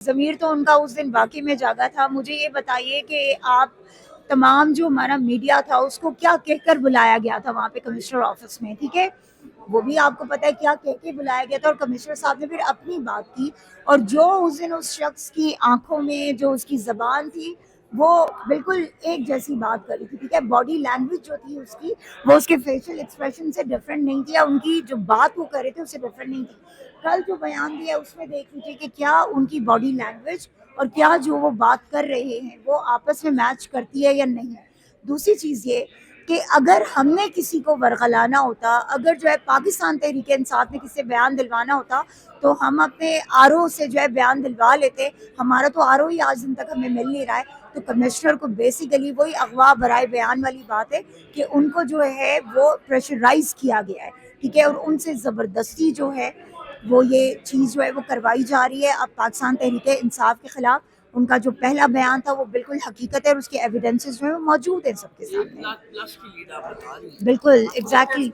ضمیر تو ان کا اس دن واقعی میں جاگا تھا. مجھے یہ بتائیے کہ آپ تمام جو ہمارا میڈیا تھا اس کو کیا کہہ کر بلایا گیا تھا وہاں پہ کمشنر آفس میں, ٹھیک ہے, وہ بھی آپ کو پتہ ہے کیا کہہ کے بلایا گیا تھا, اور کمشنر صاحب نے پھر اپنی بات کی, اور جو اس دن اس شخص کی آنکھوں میں جو اس کی زبان تھی وہ بالکل ایک جیسی بات کر رہی تھی, ٹھیک ہے, باڈی لینگویج جو تھی اس کی وہ اس کے فیشل ایکسپریشن سے ڈفرینٹ نہیں تھی, یا ان کی جو بات وہ کر رہے تھے اس سے ڈفرینٹ نہیں تھی. کل جو بیان دیا اس میں دیکھ لیجیے کہ کیا ان کی باڈی لینگویج اور کیا جو وہ بات کر رہے ہیں وہ آپس میں میچ کرتی ہے یا نہیں. دوسری چیز یہ کہ اگر ہم نے کسی کو ورغلانا ہوتا, اگر جو ہے پاکستان تحریک انصاف نے کسی سے بیان دلوانا ہوتا تو ہم اپنے آر او سے جو ہے بیان دلوا لیتے. ہمارا تو آر او ہی آج دن تک ہمیں مل نہیں رہا ہے. تو کمشنر کو بیسیکلی وہی اغوا برائے بیان والی بات ہے کہ ان کو جو ہے وہ پریشرائز کیا گیا ہے, ٹھیک ہے, اور ان سے زبردستی جو ہے وہ یہ چیز جو ہے وہ کروائی جا رہی ہے. اب پاکستان تحریک انصاف کے خلاف ان کا جو پہلا بیان تھا وہ بالکل حقیقت ہے, اور اس کے ایویڈنسز جو ہیں وہ موجود ہیں سب کے سامنے. بالکل ایگزیکٹلی.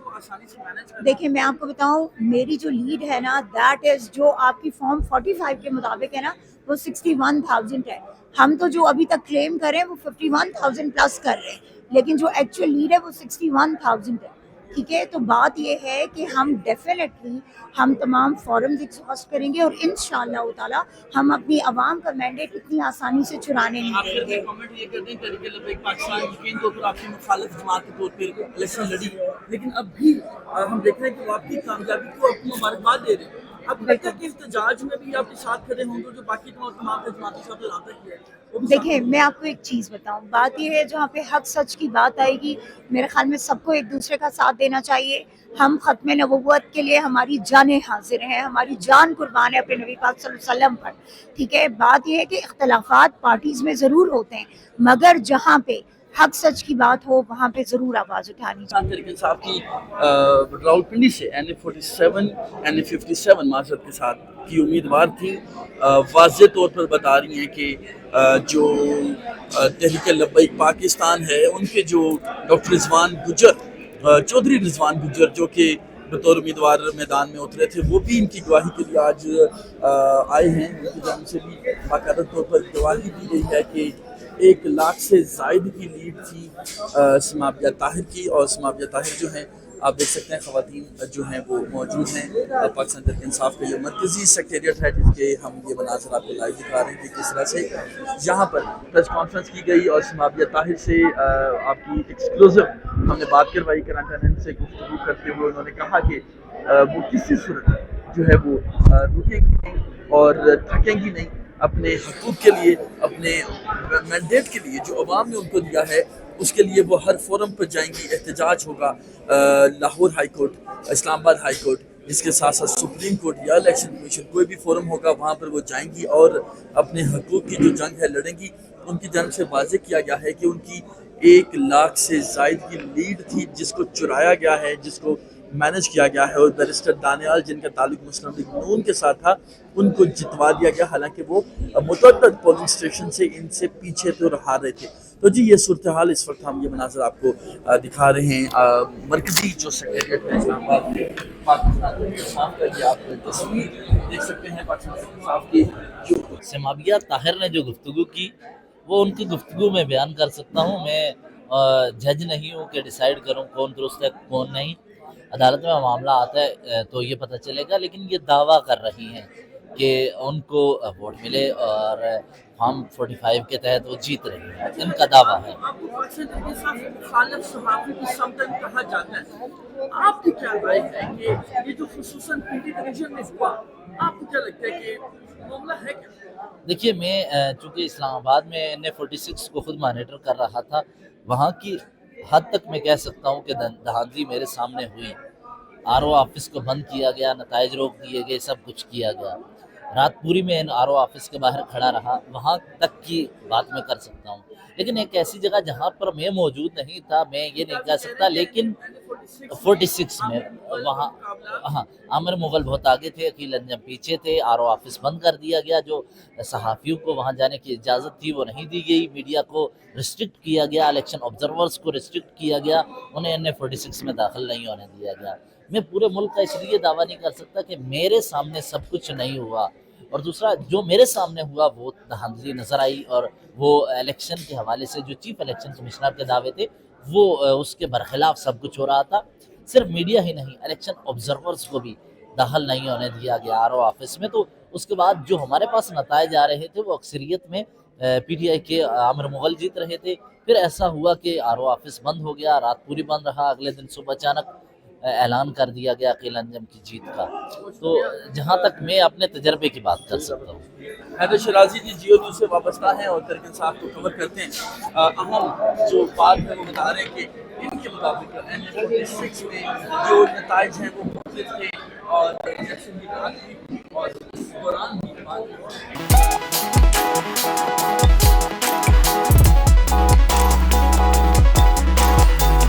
دیکھیں میں آپ کو بتاؤں, میری جو لیڈ ہے نا دیٹ از جو آپ کی فارم 45 کے مطابق ہے نا وہ 61,000 ہے. ہم تو جو ابھی تک کلیم کر رہے ہیں وہ 51,000 پلس کر رہے ہیں, لیکن جو ایکچوئل لیڈ ہے وہ 61,000 ہے, ٹھیک ہے. تو بات یہ ہے کہ ہم ڈیفینیٹلی ہم تمام فورمز ایکسہاسٹ کریں گے, اور انشاءاللہ تعالی ہم اپنی عوام کا مینڈیٹ اتنی آسانی سے چرانے نہیں دیں گے. کمنٹ یہ کرتے ہیں تحریک لبیک پاکستان یقین طور پر آپ کی مخالف جماعت کے طور پر الیکشن لڑی, لیکن اب بھی ہم دیکھ رہے ہیں کہ وہ آپ کی کامیابی کو آپ کو مبارکباد دے رہے ہیں. اب لگتا ہے کہ احتجاج میں بھی آپ کے ساتھ کھڑے ہوں گے جو باقی تمام جماعتوں سے آپ نے رابطہ کیا ہے. دیکھیں میں آپ کو ایک چیز بتاؤں, بات یہ ہے جہاں پہ حق سچ کی بات آئے گی میرے خیال میں سب کو ایک دوسرے کا ساتھ دینا چاہیے. ہم ختم نبوت کے لیے ہماری جانیں حاضر ہیں, ہماری جان قربان ہے اپنے نبی پاک صلی اللہ علیہ وسلم پر, ٹھیک ہے. بات یہ ہے کہ اختلافات پارٹیز میں ضرور ہوتے ہیں, مگر جہاں پہ حق سچ کی بات ہو وہاں پہ ضرور آواز اٹھانی چاہیے. تحریک صاحب کی راولپنڈی سے NA47 NA57 معذرت کے ساتھ کی امیدوار تھی, واضح طور پر بتا رہی ہیں کہ جو تحریک لبیک پاکستان ہے ان کے جو ڈاکٹر رضوان گجر, چودھری رضوان گجر جو کہ بطور امیدوار میدان میں اترے تھے, وہ بھی ان کی گواہی کے لیے آج آئے ہیں. ان کی جانب سے بھی باقاعدہ طور پر گواہی دی گئی ہے کہ 1 لاکھ سے زائد کی لیڈ تھی سمابیہ طاہر کی, اور سمابیہ طاہر جو ہیں آپ دیکھ سکتے ہیں خواتین جو ہیں وہ موجود ہیں. پاکستان تحریک انصاف کا یہ مرکزی سیکریٹریٹ ہے جس کے ہم یہ مناظر آپ کو لائیو دکھا رہے ہیں کہ کس طرح سے یہاں پر پریس کانفرنس کی گئی, اور سمابیہ طاہر سے آپ کی ایکسکلوزیو ہم نے بات کروائی کرانٹن سے گفتگو کرتے ہوئے. انہوں نے کہا کہ وہ کسی صورت جو ہے وہ رکیں گی نہیں اور تھکیں گی نہیں اپنے حقوق کے لیے, اپنے مینڈیٹ کے لیے جو عوام نے ان کو دیا ہے اس کے لیے وہ ہر فورم پر جائیں گی. احتجاج ہوگا لاہور ہائی کورٹ, اسلام آباد ہائی کورٹ, جس کے ساتھ ساتھ سپریم کورٹ یا الیکشن کمیشن, کوئی بھی فورم ہوگا وہاں پر وہ جائیں گی اور اپنے حقوق کی جو جنگ ہے لڑیں گی. ان کی جانب سے واضح کیا گیا ہے کہ ان کی 1 لاکھ سے زائد کی لیڈ تھی جس کو چرایا گیا ہے, جس کو مینج کیا گیا ہے, اور بیرسٹر دانیال جن کا تعلق مسلم لیگ نون کے ساتھ تھا ان کو جتوا دیا گیا, حالانکہ وہ متعدد پولنگ اسٹیشن سے ان سے پیچھے تو رہا رہے تھے. تو جی یہ صورتحال اس وقت ہم یہ مناظر آپ کو دکھا رہے ہیں. مرکزی جو سیکریٹریٹ ہے اسلام آباد میں پاکستان تحریک انصاف کا, یہ آپ تصویر دیکھ سکتے ہیں پاکستان تحریک انصاف کی. سمابیہ طاہر نے جو گفتگو کی وہ ان کی گفتگو میں بیان کر سکتا ہوں. میں جج نہیں ہوں کہ ڈیسائیڈ کروں کون درست ہے کون نہیں. عدالت میں معاملہ آتا ہے تو یہ پتہ چلے گا, لیکن یہ دعویٰ کر رہی ہیں کہ ان کو ووٹ ملے اور فارم 45 کے تحت وہ جیت رہی ہیں, ان کا دعویٰ ہے. مخالف صحافی کی سمتن کہا جاتا ہے, آپ کی کیا رائے ہے کہ یہ جو خصوصاً پنڈی ڈویژن میں ہوا, آپ کو کیا لگتا ہے کہ معاملہ ہے کیا؟ دیکھیے میں چونکہ اسلام آباد میں NA46 کو خود مانیٹر کر رہا تھا, وہاں کی حد تک میں کہہ سکتا ہوں کہ دھاندلی میرے سامنے ہوئی. آر او آفس کو بند کیا گیا, نتائج روک دیے گئے, سب کچھ کیا گیا. رات پوری میں آر او آفس کے باہر کھڑا رہا, وہاں تک کی بات میں کر سکتا ہوں. لیکن ایک ایسی جگہ جہاں پر میں موجود نہیں تھا میں یہ نہیں کہہ سکتا, لیکن 46 میں وہاں ہاں عامر مغل بہت آگے تھے, عقیل انجم پیچھے تھے. آر او آفس بند کر دیا گیا, جو صحافیوں کو وہاں جانے کی اجازت تھی وہ نہیں دی گئی, میڈیا کو ریسٹرکٹ کیا گیا, الیکشن آبزرورز کو ریسٹرکٹ کیا گیا, انہیں NA46 میں داخل نہیں ہونے دیا گیا. میں پورے ملک کا اس لیے دعویٰ نہیں کر سکتا کہ میرے سامنے سب کچھ نہیں ہوا, اور دوسرا جو میرے سامنے ہوا وہ دھاندلی نظر آئی، اور وہ الیکشن کے حوالے سے جو چیف الیکشن کمشنر کے دعوے تھے وہ اس کے برخلاف سب کچھ ہو رہا تھا. صرف میڈیا ہی نہیں، الیکشن آبزرورز کو بھی دخل نہیں ہونے دیا گیا آر او آفس میں. تو اس کے بعد جو ہمارے پاس نتائج آ رہے تھے وہ اکثریت میں پی ٹی آئی کے عامر مغل جیت رہے تھے. پھر ایسا ہوا کہ آر او آفس بند ہو گیا، رات پوری بند رہا، اگلے دن صبح اچانک اعلان کر دیا گیا عقیل انجم کی جیت کا. تو جہاں تک میں اپنے تجربے کی بات کر سکتا ہوں. حیدر شیرازی جی جیو نیوز سے وابستہ ہیں اور تحریک انصاف کو کور کرتے ہیں. اہم جو بات ہے وہ بتا رہے ہیں کہ ان کے مطابق NA46 میں جو نتائج ہیں وہ مختلف تھے اور الیکشن کی بات تھی اور اس دوران بھی بات